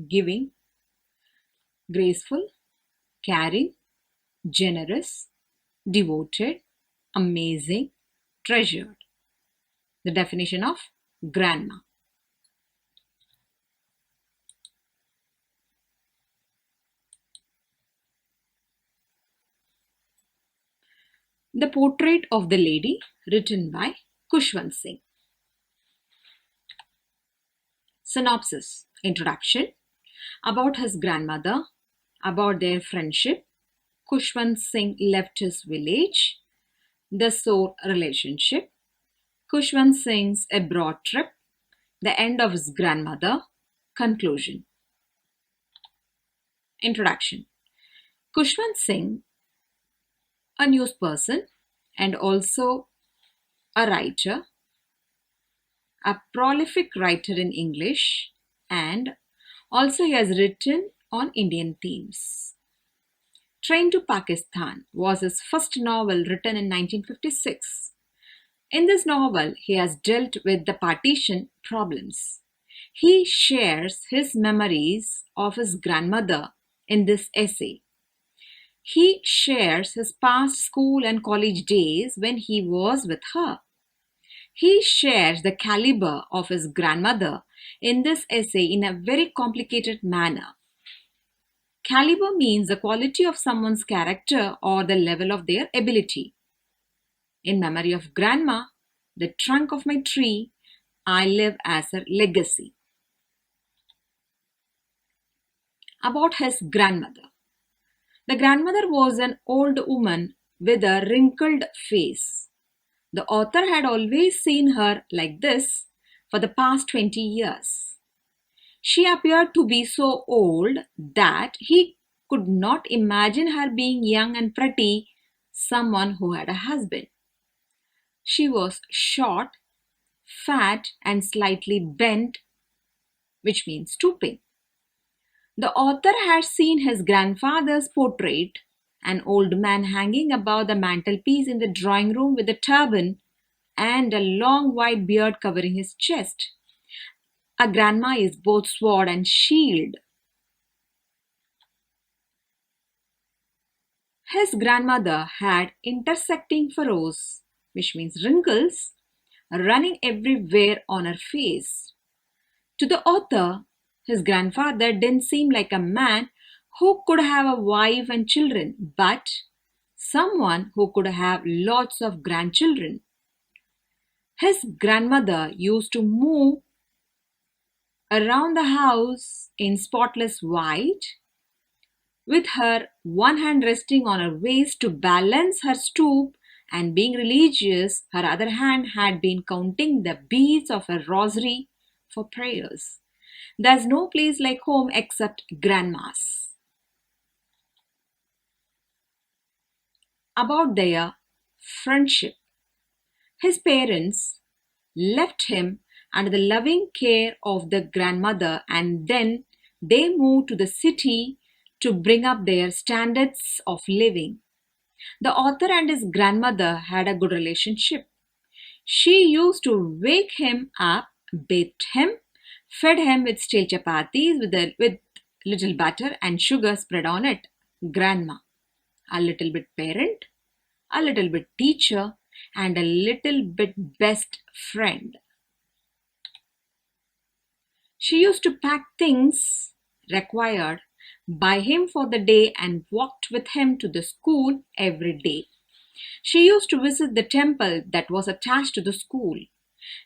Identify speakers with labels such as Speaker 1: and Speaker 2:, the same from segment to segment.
Speaker 1: giving, graceful, caring, generous, devoted, amazing, treasured. The definition of grandma. The Portrait of the Lady, written by Kushwant Singh. Synopsis. Introduction. About his grandmother, about their friendship, Kushwant Singh left his village, the sore relationship, Kushwant Singh's abroad trip, the end of his grandmother, conclusion. Introduction. Kushwant Singh, a news person and also a writer, a prolific writer in English, and also he has written on Indian themes. Train to Pakistan was his first novel written in 1956. In this novel, he has dealt with the partition problems. He shares his memories of his grandmother in this essay. He shares his past school and college days when he was with her. He shares the caliber of his grandmother in this essay in a very complicated manner. Caliber means the quality of someone's character or the level of their ability. In memory of grandma, the trunk of my tree, I live as her legacy. About his grandmother. The grandmother was an old woman with a wrinkled face. The author had always seen her like this for the past 20 years. She appeared to be so old that he could not imagine her being young and pretty, someone who had a husband. She was short, fat, and slightly bent, which means stooping. The author had seen his grandfather's portrait, an old man hanging above the mantelpiece in the drawing room with a turban and a long white beard covering his chest. A grandma is both sword and shield. His grandmother had intersecting furrows, which means wrinkles, running everywhere on her face. To the author, his grandfather didn't seem like a man who could have a wife and children, but someone who could have lots of grandchildren. His grandmother used to move around the house in spotless white, with her one hand resting on her waist to balance her stoop, and being religious, her other hand had been counting the beads of her rosary for prayers. There's no place like home except grandma's. About their friendship. His parents left him under the loving care of the grandmother, and then they moved to the city to bring up their standards of living. The author and his grandmother had a good relationship. She used to wake him up, bathed him, fed him with stale chapatis with little butter and sugar spread on it. Grandma. A little bit parent, a little bit teacher, and a little bit best friend. She used to pack things required by him for the day and walked with him to the school every day. She used to visit the temple that was attached to the school.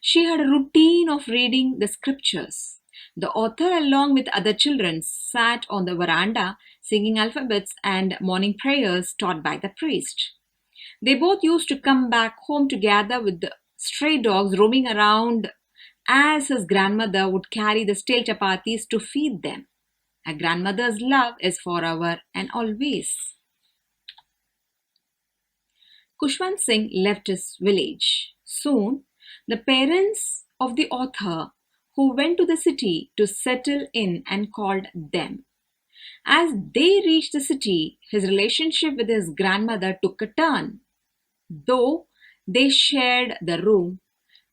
Speaker 1: She had a routine of reading the scriptures. The author, along with other children, sat on the veranda singing alphabets and morning prayers taught by the priest. They both used to come back home together with the stray dogs roaming around as his grandmother would carry the stale chapatis to feed them. A grandmother's love is forever and always. Kushwant Singh left his village. Soon, the parents of the author who went to the city to settle in and called them. As they reached the city, his relationship with his grandmother took a turn. Though they shared the room,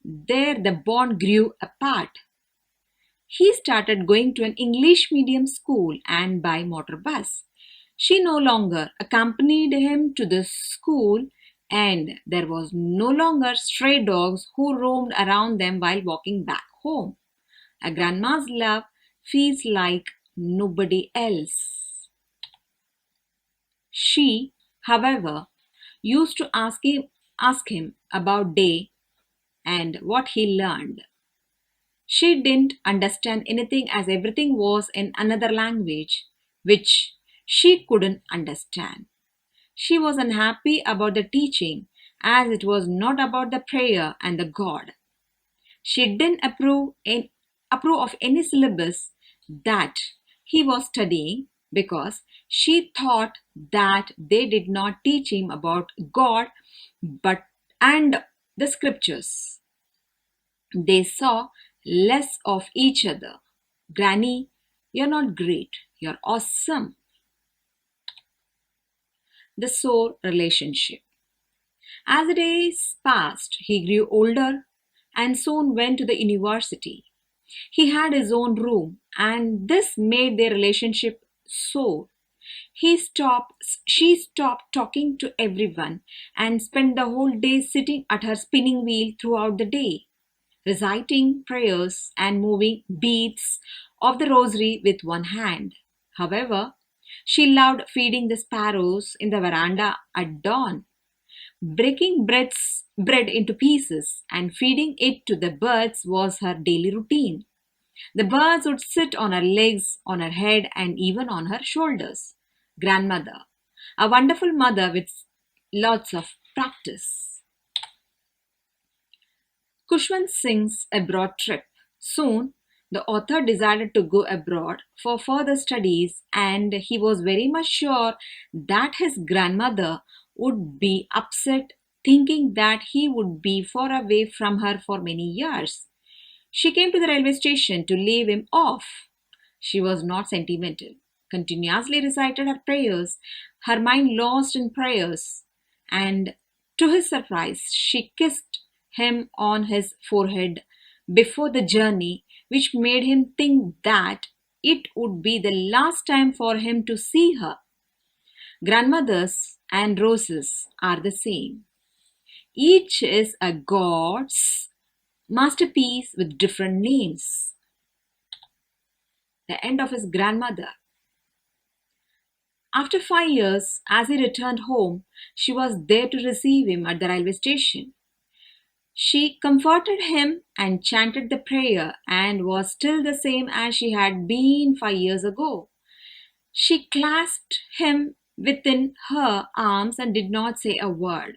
Speaker 1: there the bond grew apart. He started going to an English medium school and by motor bus. She no longer accompanied him to the school, and there was no longer stray dogs who roamed around them while walking back home. A grandma's love feels like nobody else. She, however, used to ask him about day and what he learned. She didn't understand anything as everything was in another language, which she couldn't understand. She was unhappy about the teaching as it was not about the prayer and the God. She didn't approve of any syllabus that he was studying because she thought that they did not teach him about God but and the scriptures. They saw less of each other. Granny, you're not great, you're awesome. The sore relationship. As the days passed, he grew older and soon went to the university. He had his own room, and this made their relationship sore. She stopped talking to everyone and spent the whole day sitting at her spinning wheel throughout the day, reciting prayers and moving beads of the rosary with one hand. However, she loved feeding the sparrows in the veranda at dawn, breaking bread into pieces and feeding it to the birds was her daily routine. The birds would sit on her legs, on her head, and even on her shoulders. Grandmother, a wonderful mother with lots of practice. Kushwant Singh's abroad trip. Soon, the author decided to go abroad for further studies, and he was very much sure that his grandmother would be upset thinking that he would be far away from her for many years. She came to the railway station to leave him off. She was not sentimental, continuously recited her prayers, her mind lost in prayers, and to his surprise, she kissed him on his forehead before the journey, which made him think that it would be the last time for him to see her. Grandmothers and roses are the same. Each is a god's masterpiece with different names. The end of his grandmother. After 5 years, as he returned home, she was there to receive him at the railway station. She comforted him and chanted the prayer and was still the same as she had been 5 years ago. She clasped him within her arms and did not say a word.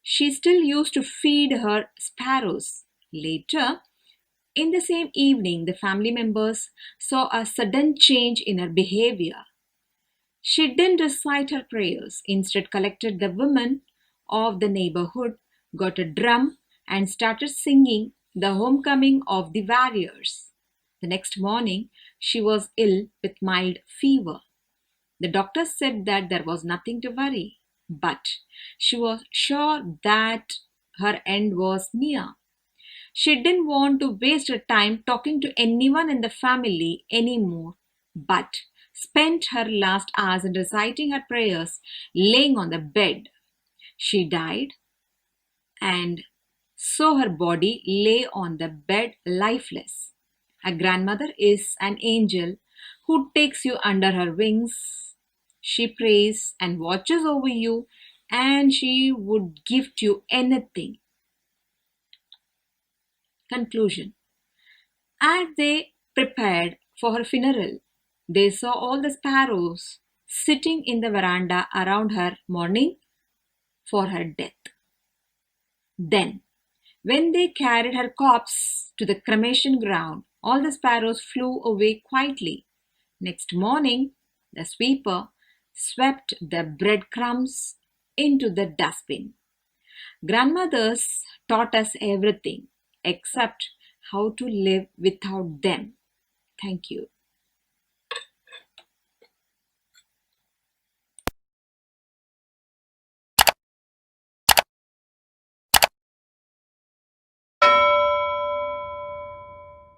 Speaker 1: She still used to feed her sparrows. Later, in the same evening, the family members saw a sudden change in her behavior. She didn't recite her prayers, instead, collected the women of the neighborhood, got a drum, and started singing the homecoming of the warriors. The next morning, she was ill with mild fever. The doctor said that there was nothing to worry, but she was sure that her end was near. She didn't want to waste her time talking to anyone in the family anymore, but spent her last hours in reciting her prayers, laying on the bed. She died, and so her body lay on the bed lifeless. A grandmother is an angel who takes you under her wings. She prays and watches over you, and she would give you anything. Conclusion. As they prepared for her funeral, they saw all the sparrows sitting in the veranda around her mourning for her death. Then, when they carried her corpse to the cremation ground, all the sparrows flew away quietly. Next morning, the sweeper swept the breadcrumbs into the dustbin. Grandmothers taught us everything except how to live without them. Thank you.